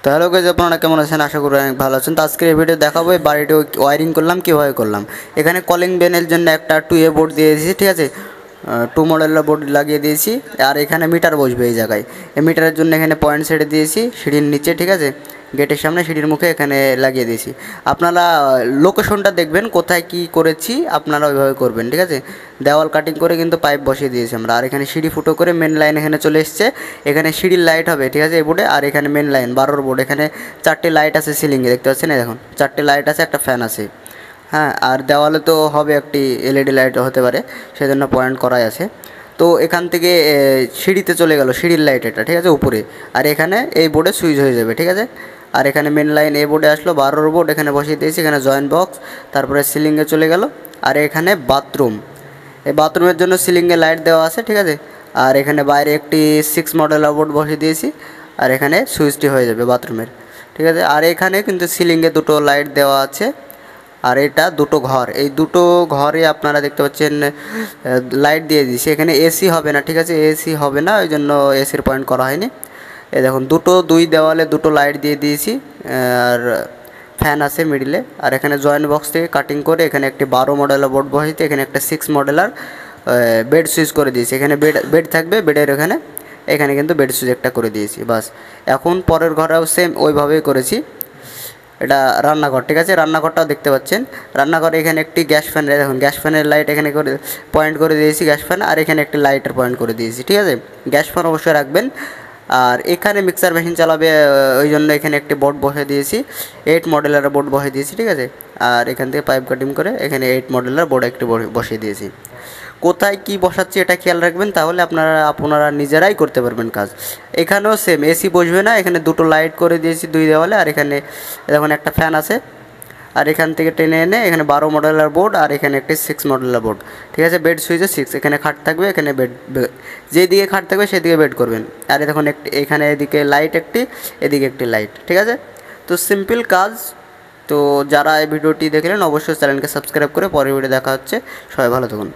তো hello guys, আপনারা কেমন আছেন? আশা করি অনেক ভালো আছেন। তো আজকের এই ভিডিও দেখাবো এই বাড়িটি ওয়ারিং করলাম কীভাবে করলাম। এখানে কলিং বেলের জন্য একটা 2A বোর্ড দিয়ে দিয়েছি, ঠিক আছে, 2 মডেলের বোর্ড লাগিয়ে দিয়েছি। আর এখানে মিটার বসবে এই জায়গায়। এই মিটারের জন্য এখানে পয়েন্ট সেটে দিয়েছি সিঁড়ির নিচে, ঠিক আছে, গেটের সামনে সিঁড়ির মুখে এখানে লাগিয়ে দিয়েছি। আপনারা লোকেশনটা দেখবেন কোথায় কি করেছি, আপনারা ওইভাবে করবেন, ঠিক আছে। দেওয়াল কাটিং করে কিন্তু পাইপ বসিয়ে দিয়েছি আমরা। আর এখানে সিঁড়ি ফুটো করে মেন লাইন এখানে চলে এসছে। এখানে সিঁড়ির লাইট হবে, ঠিক আছে, এই বোর্ডে। আর এখানে মেন লাইন 12 বোর্ড। এখানে 4টে লাইট আছে সিলিংয়ে, দেখতে পাচ্ছেন, এই দেখুন 4টে লাইট আছে, একটা ফ্যান আছে। হ্যাঁ, আর দেওয়ালে তো হবে একটি LED লাইট হতে পারে, সেজন্য পয়েন্ট করাই আছে। তো এখান থেকে সিঁড়িতে চলে গেল, সিঁড়ির লাইট এটা, ঠিক আছে, উপরে। আর এখানে এই বোর্ডে সুইচ হয়ে যাবে, ঠিক আছে। আর এখানে মেন লাইন এই বোর্ডে আসলো, 12 বোর্ড এখানে বসিয়ে দিয়েছি। এখানে জয়েন্ট বক্স, তারপরে সিলিংয়ে চলে গেল। আর এখানে বাথরুম, এই বাথরুমের জন্য সিলিংয়ে লাইট দেওয়া আছে, ঠিক আছে। আর এখানে বাইরে একটি 6 মডেলের বোর্ড বসিয়ে দিয়েছি। আর এখানে সুইচটি হয়ে যাবে বাথরুমের, ঠিক আছে। আর এখানে কিন্তু সিলিংয়ে দুটো লাইট দেওয়া আছে। আর এটা দুটো ঘর, এই দুটো ঘরে আপনারা দেখতে পাচ্ছেন লাইট দিয়ে দিয়েছি। এখানে এসি হবে না, ঠিক আছে, এসি হবে না, ওই জন্য এসির পয়েন্ট করা হয়নি। এই দেখুন দুই দেওয়ালে দুটো লাইট দিয়ে দিয়েছি। আর ফ্যান আছে মিডিলে। আর এখানে জয়েন্ট বক্স থেকে কাটিং করে এখানে একটি 12 মডেলের বোর্ড বসাইতে, এখানে একটা 6 মডেলার বেড সুইচ করে দিয়েছি। এখানে বেড থাকবে, বেডের এখানে কিন্তু বেড সুইচ একটা করে দিয়েছি, বাস। এখন পরের ঘরেও সেম ওইভাবেই করেছি। এটা রান্নাঘর, ঠিক আছে, রান্নাঘরটাও দেখতে পাচ্ছেন। রান্নাঘরে এখানে একটি গ্যাস ফ্যান, দেখুন গ্যাস ফ্যানের লাইট এখানে করে পয়েন্ট করে দিয়েছি, গ্যাস ফ্যান। আর এখানে একটি লাইটের পয়েন্ট করে দিয়েছি, ঠিক আছে। গ্যাস ফ্যান অবশ্যই রাখবেন। আর এখানে মিক্সার মেশিন চালাবে, ওই জন্য এখানে একটি বোর্ড বসিয়ে দিয়েছি, 8 মডেলের বোর্ড বসিয়ে দিয়েছি, ঠিক আছে। আর এখান থেকে পাইপ কাটিং করে এখানে 8 মডেলের বোর্ড একটি বসিয়ে দিয়েছি। কোথায় কি বসাচ্ছি এটা খেয়াল রাখবেন, তাহলে আপনারা নিজেরাই করতে পারবেন কাজ। এখানেও সেম এসি বসবে না, এখানে দুটো লাইট করে দিয়েছি 2 দেওয়ালে। আর এখানে দেখুন একটা ফ্যান আছে। আর এখান থেকে টেনে এনে এখানে 12 মডেলের বোর্ড, আর এখানে একটি 6 মডেলের বোর্ড, ঠিক আছে। বেড সুইচে 6, এখানে খাট থাকবে, এখানে বেড, যেদিকে খাট থাকবে সেদিকে বেড করবেন। আর দেখুন এখানে এদিকে লাইট একটি, এদিকে একটি লাইট, ঠিক আছে। তো সিম্পল কাজ। তো যারা এই ভিডিওটি দেখলেন অবশ্যই চ্যানেলকে সাবস্ক্রাইব করে পরের ভিডিও দেখা হচ্ছে। সবাই ভালো থাকুন।